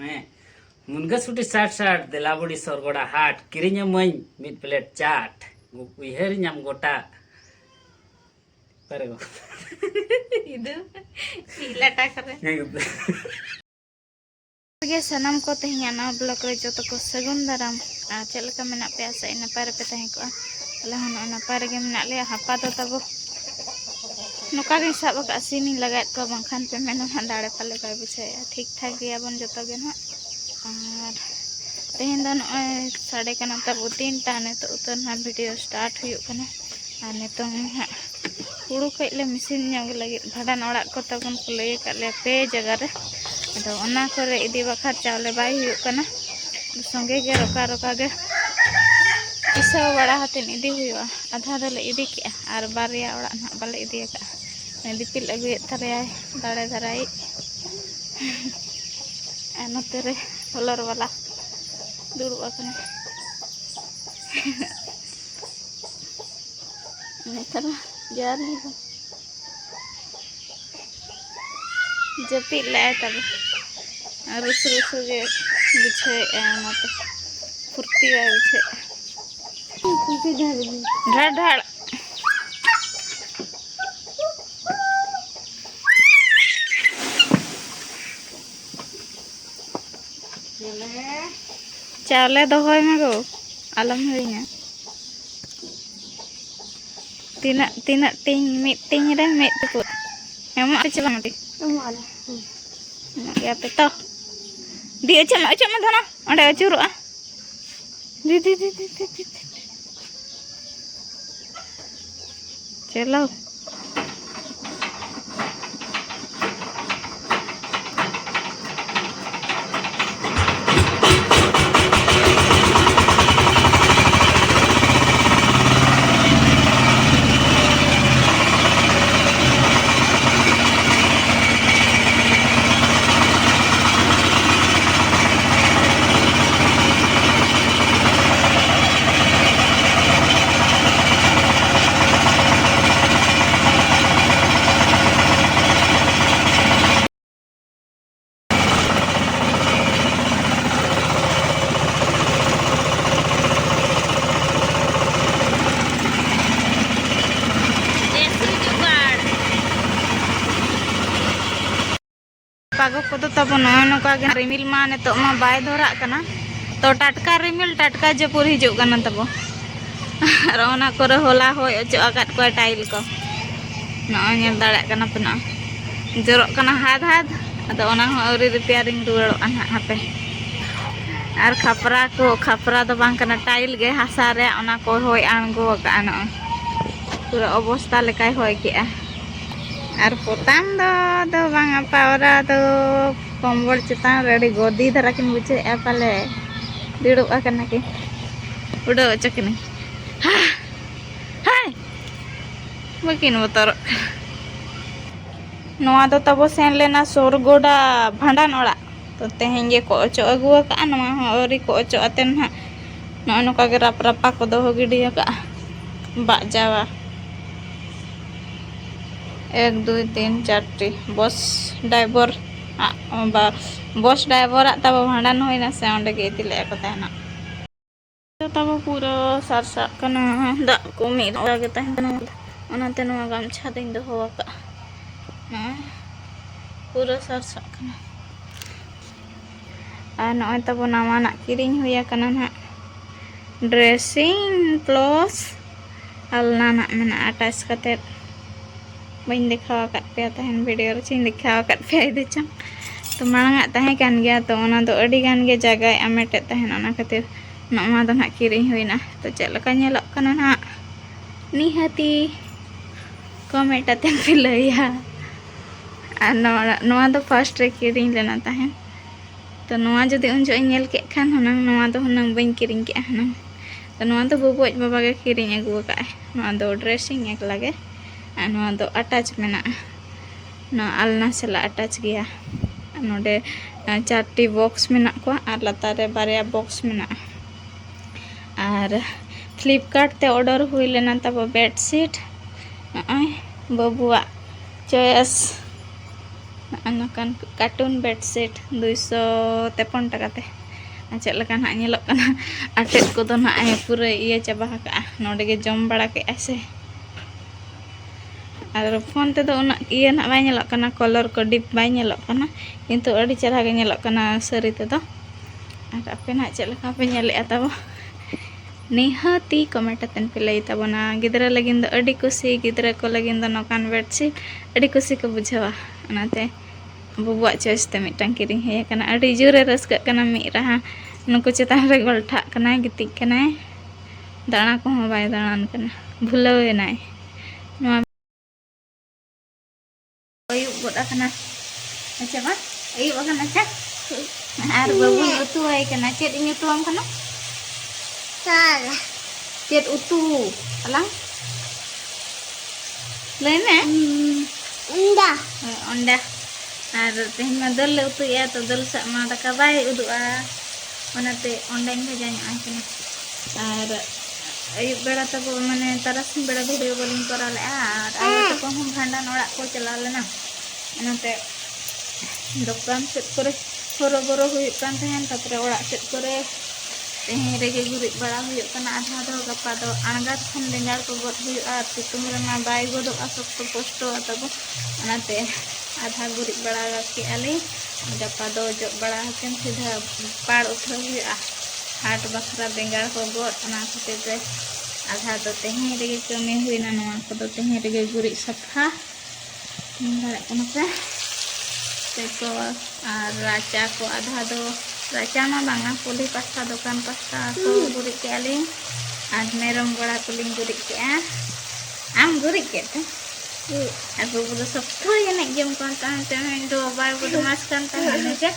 ᱦᱮᱸ मुनगा सुटी साठ साठ देलाबुड़ी सरगोड़ा हाट किरिंग मई मिद प्लेट चाट उहर नाम गोटा परेगो इदु इलाटा करे गे सनम को तेहिया ना ब्लॉक रे जो को सगुन दाराम आ चलका मेना पे आसा इन पार पे तहे को अले हन ना पार गे मेना ले हापा तो तबो नुका गे सब का सीनी लगात को बंखान पे मेनो दाड़े पाले का बुझे ठीक ठाक गया बन जतो गे ना और तेहन द नय साढ़े कना तब 3 टा ने तो उतर ना वीडियो स्टार्ट हुई कना और नितों हा हुड़ू कइले मशीन न्याग लगे भाडान ओड़ा को तबन को लय का ले पे जगह रे अदो ओना करे इदी बखर चावले बाई हुई कना संगे गे रोका रोका गे पिसा बड़ा हतेन इदी हुआ आधा दले इदी के और बारिया ओड़ा ना बाले इदी का दिपिल अगुए तरेय दाड़े धराई नते रे होलर वाला दुड़ब अकना नेतर जारी जपी ले तब रुस रुस गे बुझे मत फुर्ती बुझे ढाड़ ढाड़ चावले दोहय में गो आलम हिड़िया तीना तीना टिंग मिट टिंग रे मिट तुपुत एमा चला मटी या पे तो दी अचम धना ओंडे अचुरुआ दी दी दी दी दी चलो पागो को तो तब नौका रिमिल मा नित मा बाय धरा कना तो टाटका रिमिल टाटका जपुर हिजु कना तब और ओना करे होला होय अचो आकात को टाइल को नय नेल दाड़ा कना पना जरो कना हाद हाद अदो ओना हो औरी रिपेयरिंग रुवाड़ो अन हापे और खपरा तो बांग कना टाइल गे हासा रे ओना को होय आंगो का न पूरा अवस्था लेकाय होय के और पोताम दो बांगा पावरा दो कम्बल चितान रेडी गोदी धरा किन बुझे पाले दिड़ो आकना के उड़ो चकनी हाय बकिन बतर नोआ दो तबो सेन लेना सोरगोडा भांडान ओड़ा तो तेहें गे को अचो अगु का नोआ हो औरी को अचो अतेन हा नो नोका गे राप रापा को दो गिडी का बाजावा 1 2 3 4 टी बस ड्राइवर तब भांडान होना से ओंडे गे इदिले को तहना तब पूरा सरसा कना दा को मिद गे तहना ओनाते नोआ गामछा दिन दो होवा का पूरा सरसा कना आ नय तब नावाना किरिंग हुया कना ना ड्रेसिंग प्लस अलना ना मना अटैच कते बन देखा पे तहन वीडियो रे देखा पे चंग तो मांगा तहे कान गया तो ओना दो अडी गान गे जगह आमेटे तहन ओना खातिर नोमा दो ना किरिंग होइना तो चलका नेलक कना ना निहाती कमेंट आते पे लैया आ नोआ दो फर्स्ट रे किरिंग लेना तहन तो नोआ जदि उन जो नेल के खान हनंग नोआ दो हनंग बन किरिंग के हनंग तो नोआ दो बुबोज बाबा गे किरिंग अगु का नोआ दो ड्रेसिंग एक लगे नोआ दो अटैच मेना ना अलना सला अटैच गया नोडे 4 टी बॉक्स मेना को और लतार रे बारिया बॉक्स मेना और फ्लिपकार्ट ते ऑर्डर हुई लेना तब बेडशीट बबुआ choice Ano kan kartun bedsheet 253 taka teh. Cek lekan hak nyelok kana atet ko to nak ay pura iya coba ka node ge jom bada ke ase. Ar phone te do unak iya nak bay nyelok kana color ko deep bay nyelok kana kintu adi cerah ge nyelok kana seri te to. Ar ape nak cek leka pe nyele atau nihati komentaten pilai tabona gidra lagin do adi kusi gidra ko lagin do nokan bedsheet adi kusi ko bujawa anate bubuak choice te mitang kiring he kana adi jure raska kana mi raha nuku cetan re goltha kana gitik kana dana ko bay danan kana bhulaw enai no ayu god akana acha ba ayu akana acha ar babu utu ay kana cet inyu tuam kana salah cet utu alang lene Onda. Onda. Ar tehin ma dal utu ya to dal sa ma daka bay udu a onate online bhejanya ay kana ar ayub beda tabo mane tarasin beda video boling korale ar ayo to hum bhandan orak ko chala lena onate dokan set kore horo boro huyuk kan tehen tapre orak set kore tehin rege gurik bada huyuk kana adha do gapa do angat khan bengar ko got huyuk ar situng re ma bay godok asok to posto atabo onate आधा गुरिक बड़ा के आले गपा दो जो बड़ा हकन सीधा पाड़ उठा हुआ हाट बखरा बेंगार को गोट ना खातिर रे आधा दो तेहे रेगे कमी हुई ना नवा को दो तेहे रेगे गुरिक सफा निंदा कना पे तेको आर राचा को आधा दो राचा मा बांगा पुली पास्ता दुकान पास्ता को गुरिक के आले आज मेरम बड़ा पुलिंग गुरिक के आम गुरिक के aku butuh sabtu ya nak jam kontan temen do bay butuh mas kontan aja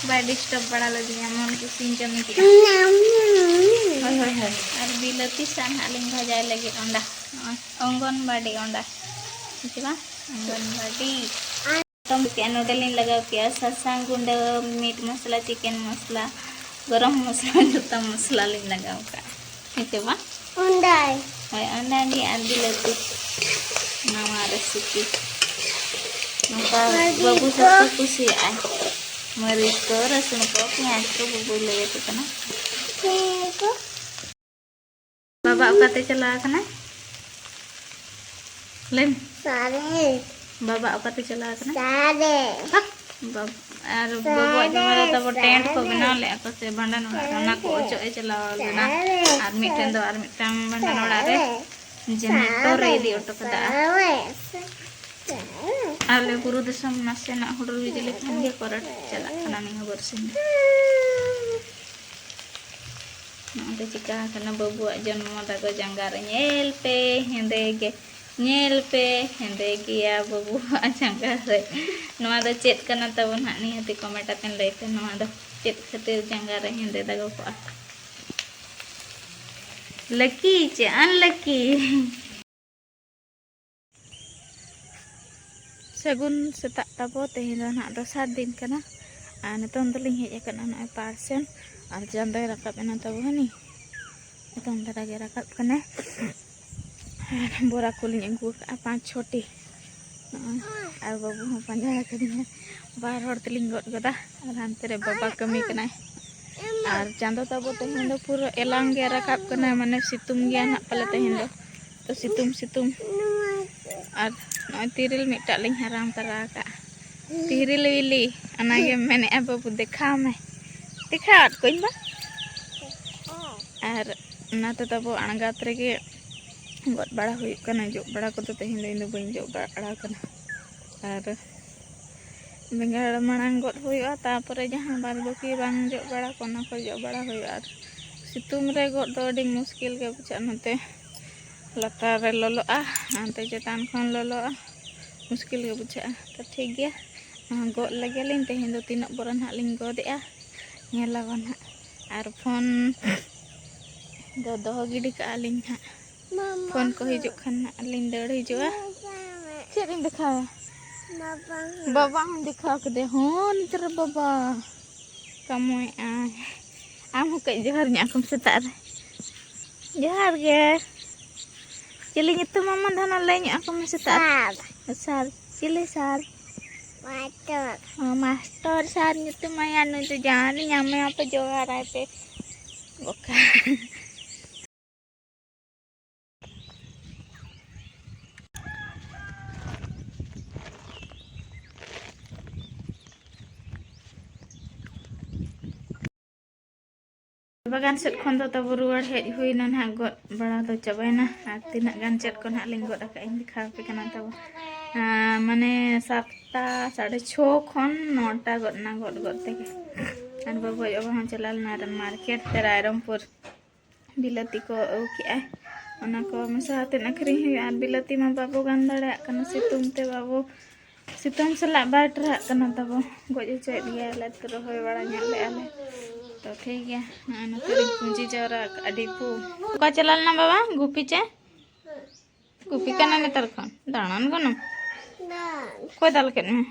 bay disturb bada lagi nyaman kucing jam ini hai ar bila pisan haling bhajai lagi onda onggon badi onda coba onggon badi tom ke noodle lagau ke sasang gunda meat masala chicken masala garam masala juta masala lin lagau ka coba ondai hai onda ni ar bila nama resipi maka babu satu kusi ay merito rasun ko pinyato bubule itu kana baba ukate chala kana len sare baba ukate chala kana sare bab ar babu jomara tabo tent ko bina le ako se bandan ona ko ocho e chala lena ar miten do ar mitam bandan ora re generator ready auto kada ale guru desam nase na hudur bijili khan ge korat chala kana ni bersin na ade chika kana babu janma dago jangar nyel pe hende ge ya babu jangar re noa do chet kana tabon hani hati comment aten leite noa do chet khatir jangar hende dago ko lucky ce unlucky sagun setak tabo tehin do nak dosar din kana niton teling hej kana na parcel ar jandai rakap ena tabo hani niton darage rakap kana bora kuling engku ka 5 choti ar babu ho panja kadinya bar hor teling got goda ar hante re baba kami kana ar chando tabo tehin do puro elang ge rakap kana mane situm ge anak pala tehin do to situm ar noi tiril mitak ling haram tara ka tiril wili anage mene babu dekhat koin ba ar nata tabo angat rege got bada huyuk kana jog bada ko to tehin do indo bain jog bada kana ar bengar manang got huyuk tapore jahan bar boki bang jog bada kona ko jog bada huyuk ar situm re got do adi muskil ge bucha nate latar re lolo ante chetan khon lolo muskil ge bucha to thik gya got lage lin tehin do tinak boran hak ling god ya nyelawan ar phone do doho gidi ka aling ha phone ko hijuk khan aling dad hijua chet ing dekha baba हम दिखा के दे हन तेरे बाबा kamu am kay johar nya kum setar johar ge cili itu mama dana lain aku setar sar cili sar Master saat itu mayan itu jangan nyame apa juara apa bukan. Bagan set kon to ruar hej huinan ha got bada to chabaina ar tinak gan chat kon ha ling got aka ing dikha pe kana tabo mane 7টা 6:30 khon 9টা got na got tege ar babu oba han chalal na market te Rairampur bilati ko ki ai ona ko masa hatin akhring hu ar bilati ma babu gan dare kana situng te babu situng sala batra kana tabo goj che dia le tro hoy bada nyale ale तो ठीक है ना करी पूंजी जरा अडीपू का चलाल ना बाबा गुपी चे गुपी कना ने तरखन दाणन गनो कोई दाल के में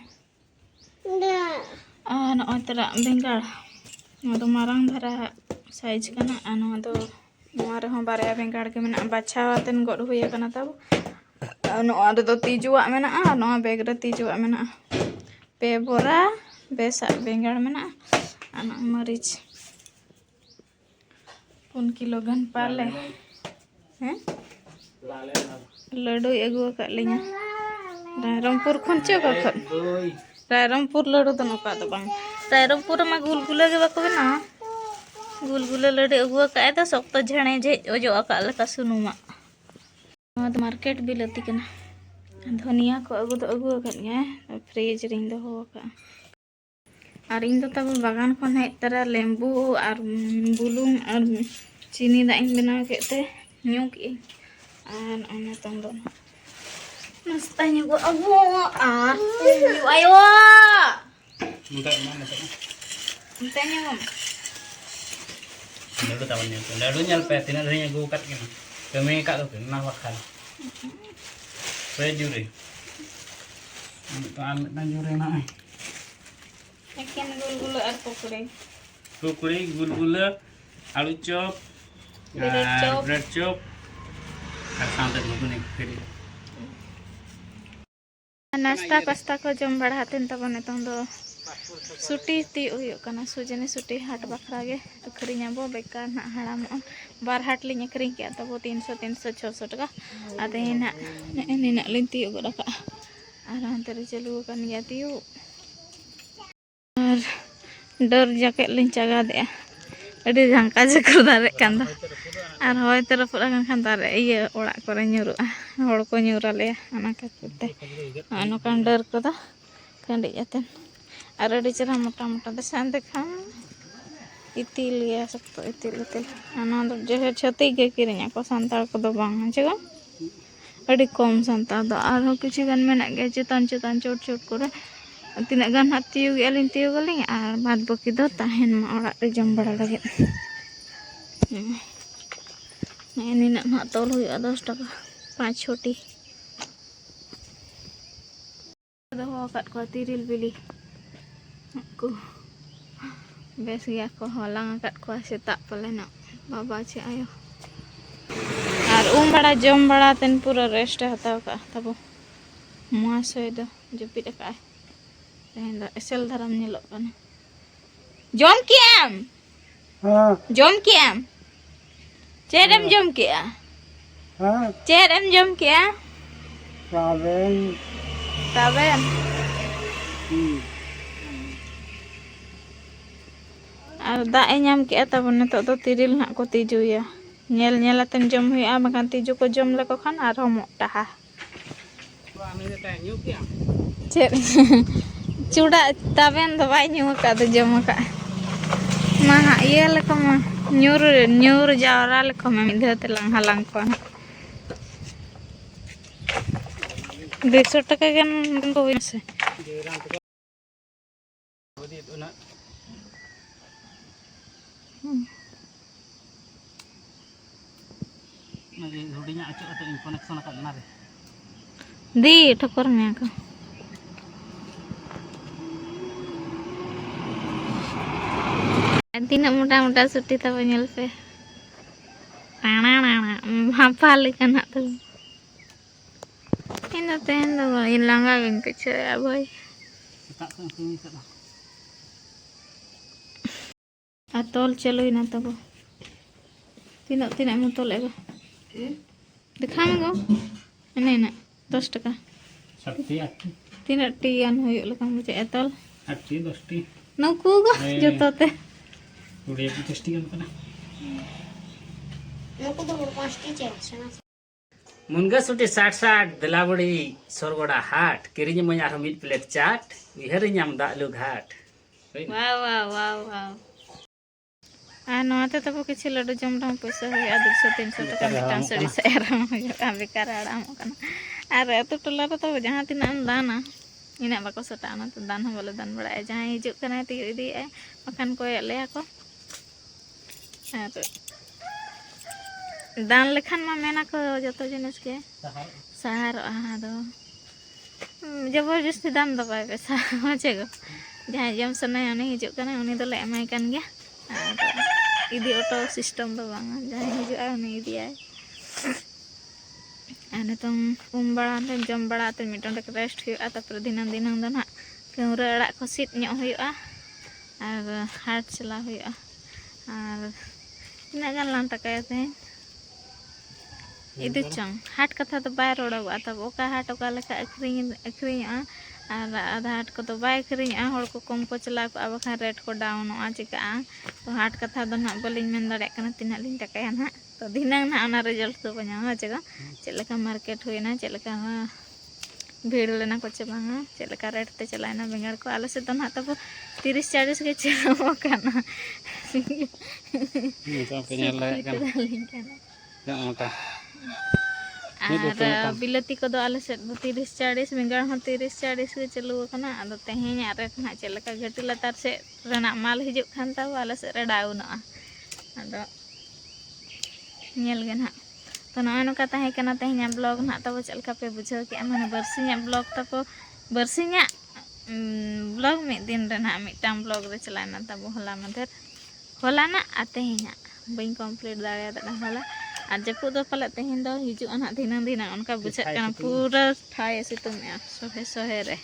न ओतरा बेंगाड़ तो मारंग धरा साइज कना न तो नोर हो बारे बेंगाड़ के में बाछा वातन गड हुई कना तब न तो तीजुआ में ना न बैग रे तीजुआ में ना पे बोरा बेसा बेंगाड़ में ना मरीच 1 किलो गन पाले हैं लड्डू एगो का लिया रायरमपुर खन चे का खन रायरमपुर लड्डू तो नका तो बांग रायरमपुर में गुलगुला के बाको ना गुलगुला लड्डू एगो का तो सख्त झणे जे ओजो का लका सुनुमा तो मार्केट बिलती कना धनिया को अगु कन फ्रिज रिंग दो हो का और इन तब बागान खन हेज तरा लेम्बू और बुलुंग और चीनी दा इन बनाव के न्यू की नाश्ता न्यू अबो और आयो मुंता न्यू लड्डू nyal pe tina dhanya gu kat kena kami kat tu na wakal pe jure kan dan jure na Ikan gulgula और पकड़े कुकड़ी गुलगुला आलू चॉप ब्रेड चॉप और साथ में घुगनी फ्री नाश्ता पास्ता को जम बढ़ाते तब नितों दो सुटी ती हुयो कना सुजनी सुटी हाट बखरा गे अखरिया बो बेकार ना हड़ाम बार हाट लिंग अखरी के तब 300 300 600 टका आते ना निना लिंग ती गो रखा और अंतर चलू कन गया ती और डर जैकेट लिंग चगा दे अड़ी झंका जकर दारे कान दो और होय तरफ खान दारे ये ओड़ा करे nyuruआ होड़ को nyuरा ले अना कते अनो कान डर को दा कंडी जाते और अड़ी चरा मोटा मोटा दसान देखा इतिल गया सब तो इतिल अना दो जे छती के किरिया को संताल को दो बांग चेगा अड़ी कम संताल दो और किछि गान मेना गे चेतान चेतान चोट चोट करे तीना गान हाथ तीयु गेलिन तीयु गलिन और बाद बकी दो ताहेन मा ओड़ा रे जम बड़ा लगे निना ना तोल हुआ 10 टका 5 छोटी दो कट को तिरिल बिली को बेस गया को हलांग कट को सेता पले ना बाबा छे आयो और बड़ा जम बड़ा तेन पूरा रेस्ट हताव का तबो मासोय दो जपिद का तेन दो एसेल धरम नेलो कने जम केम हां जम केम चेरम जम किया हां चेरम जम किया ताबेन और दा ए नाम के तब नतो तो तिरिल ना को तिजुया नेल नेलातेन जम हुआ बखान तिजु को जम लेको खान और मोटा चूड़ा ताबेन तो बाय न्यू का तो जम का मा ये लेको मा न्यूर जावरा लेको में मिधते लंग हलंग को 200 टका गन को से दी ठोकर में को तीन मोटा मोटा सुटी तब नेल पे टाणा भापा लेकिन ना तो इन तेन दो लंगा गन के छया भाई Atol चलो ना तब तीन तीन मुँह तोलेगा दिखा में गो नहीं ना 10 टका तीन टी गान हुई लगा मुझे एतल 8 10 नुकु गो जो ते 20 50 गान कना मुनगा सुटी 60 दिलाबड़ी सरगोड़ा हाट किरिंग मई आरो मिट प्लेट चाट इहर नाम दालु घाट वाव वाव वाव वाव नोते तब किसी लड्डू जम रहा पैसा हुई 200 300 टका मिटान सड़ी से आराम हुआ बेकार आराम करना अरे तो टोला तो जहाँ तीन दाना इन बाको सटाना तो दान हम बोले दान बड़ा जहाँ हिजुक करना ती इदी बखान को ले को दान लेखान मा मेना को जतो जिनिस के सहार दो जबरदस्ती दाम दो पाए पैसा मजे गो जहाँ जम सने उनी हिजुक करना उनी तो ले एमाय कान गया इदी ऑटो सिस्टम तो बांगा जहाँ हिजुआ उनी इदी आए आने तुम बड़ा जम बड़ा तो मिटन तक रेस्ट हुआ तापर दिनम दिनम दो ना केउरा अड़ा को सीट ᱧᱚᱜ हुआ और हाट चला हुआ और तीना गान लान टकाया थे इदु चंग हाट कथा तो बाय रोड़वा तब ओका हाट ओका लेका अखरिंग और आधा हाट को तो बाय अखरिंग हर को कम को चला को बखान रेट को डाउनोआ चिका तो हाट कथा दो ना बलिंग मेन दाड़े कना तीना लिंग टकाया ना तो दिनांग ना ओना रिजल्ट तो बना चेगा चेलका मार्केट हुईना चेलका भीड़ लेना को चे बांगा चेलका रेट ते चलाना बेंगार को आले से तो ना तब 30 40 के चलो काना और बिलती को आले से 30 40 बेंगार हो 30 40 के चलू कना आदो तेहें रेट ना चेलका घटी लतार से रेना माल हिजुक खान तब आले से रे डाउनोआ आदो गे ना तो नॉय नका तहें तेहें ब्लॉग ना तब चलका पे बुझाव के माने बरसिया ब्लॉग तब बरसिया ब्लॉग में दिन रेना मिटाम ब्लॉग रे चलाना तब होला ना तेहें बई कंप्लीट दाड़े होला और जपू दो पाले तेहें दो हिजुआ ना दिना दिना उनका बुझा काना पूरा ठाए सितुंग सोहे सोहे रे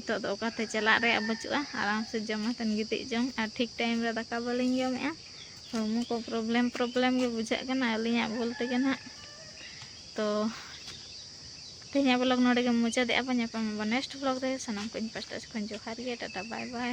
तो दो काते चला रे बचुआ आराम से जमातन गिति जम और ठीक टाइम रे दाका बलिंग जमे हरमो को प्रॉब्लम के बुझा अलिया बोलते ना तो तेज ब्लॉग नोड़े मुचाद नेक्स्ट ब्लॉग रे सनम को पास्टा खन जोहार गे टाटा बाय बाय।